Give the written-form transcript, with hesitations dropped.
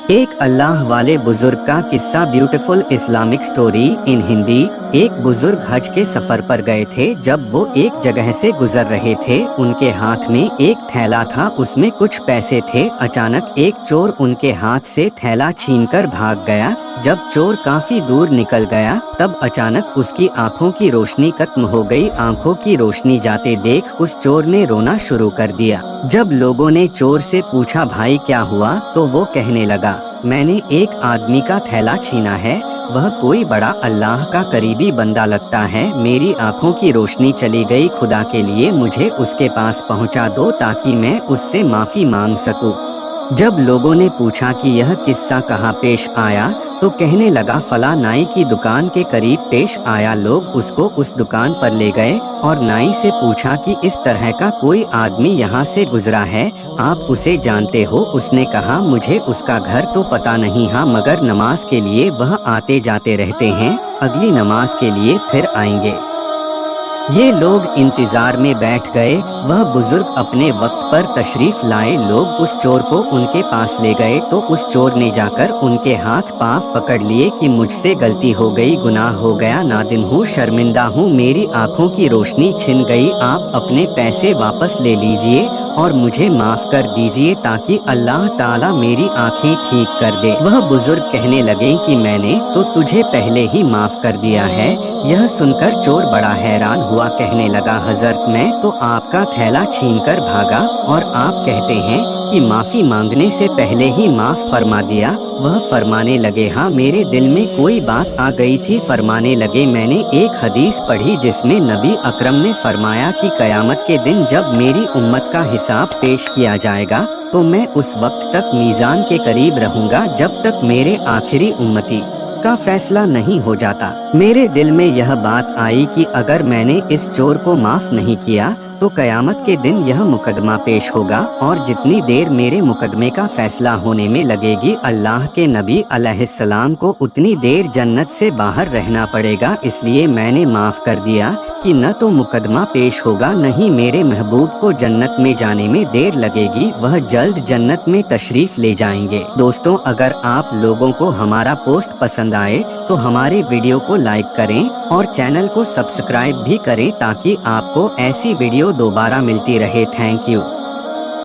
एक अल्लाह वाले बुजुर्ग का किस्सा, beautiful Islamic story in Hindi. एक बुजुर्ग हज के सफर पर गए थे। जब वो एक जगह से गुजर रहे थे, उनके हाथ में एक थैला था, उसमें कुछ पैसे थे। अचानक एक चोर उनके हाथ से थैला छीनकर भाग गया। जब चोर काफी दूर निकल गया, तब अचानक उसकी आंखों की रोशनी खत्म हो गई। आंखों की रोशनी जाते देख उस चोर ने रोना शुरू कर दिया। जब लोगों ने चोर से पूछा, भाई क्या हुआ, तो वो कहने लगा, मैंने एक आदमी का थैला छीना है। वह कोई बड़ा अल्लाह का करीबी बंदा लगता है। मेरी आंखों की रोशनी चली गई। खुदा के लिए मुझे उसके पास पहुंचा दो ताकि मैं उससे माफी मांग सकूं। जब लोगों ने पूछा कि यह किस्सा कहाँ पेश आया, तो कहने लगा, फला नाई की दुकान के करीब पेश आया। लोग उसको उस दुकान पर ले गए और नाई से पूछा कि इस तरह का कोई आदमी यहाँ से गुजरा है, आप उसे जानते हो? उसने कहा, मुझे उसका घर तो पता नहीं, हाँ मगर नमाज के लिए वह आते जाते रहते हैं, अगली नमाज के लिए फिर आएंगे। ये लोग इंतजार में बैठ गए। वह बुजुर्ग अपने वक्त पर तशरीफ लाए। लोग उस चोर को उनके पास ले गए तो उस चोर ने जाकर उनके हाथ पांव पकड़ लिए कि मुझसे गलती हो गई, गुनाह हो गया, नादिम हूँ, शर्मिंदा हूँ, मेरी आंखों की रोशनी छिन गई। आप अपने पैसे वापस ले लीजिए और मुझे माफ कर दीजिए ताकि अल्लाह ताला मेरी आंखें ठीक कर दे। वह बुजुर्ग कहने लगे कि मैंने तो तुझे पहले ही माफ कर दिया है। यह सुनकर चोर बड़ा हैरान हुआ, कहने लगा, हजरत मैं तो आपका थैला छीनकर भागा और आप कहते हैं कि माफी मांगने से पहले ही माफ फरमा दिया। वह फरमाने लगे, हाँ मेरे दिल में कोई बात आ गई थी। फरमाने लगे, मैंने एक हदीस पढ़ी जिसमें नबी अकरम ने फरमाया कि कयामत के दिन जब मेरी उम्मत का हिसाब पेश किया जाएगा तो मैं उस वक्त तक मीज़ान के करीब रहूंगा जब तक मेरे आखिरी उम्मती का फैसला नहीं हो जाता। मेरे दिल में यह बात आई कि अगर मैंने इस चोर को माफ नहीं किया तो कयामत के दिन यह मुकदमा पेश होगा और जितनी देर मेरे मुकदमे का फैसला होने में लगेगी, अल्लाह के नबी अलैहिस्सलाम को उतनी देर जन्नत से बाहर रहना पड़ेगा। इसलिए मैंने माफ कर दिया कि न तो मुकदमा पेश होगा, न ही मेरे महबूब को जन्नत में जाने में देर लगेगी, वह जल्द जन्नत में तशरीफ ले जाएंगे। दोस्तों, अगर आप लोगों को हमारा पोस्ट पसंद आए तो हमारे वीडियो को लाइक करें और चैनल को सब्सक्राइब भी करें ताकि आपको ऐसी वीडियो दोबारा मिलती रहे। Thank you.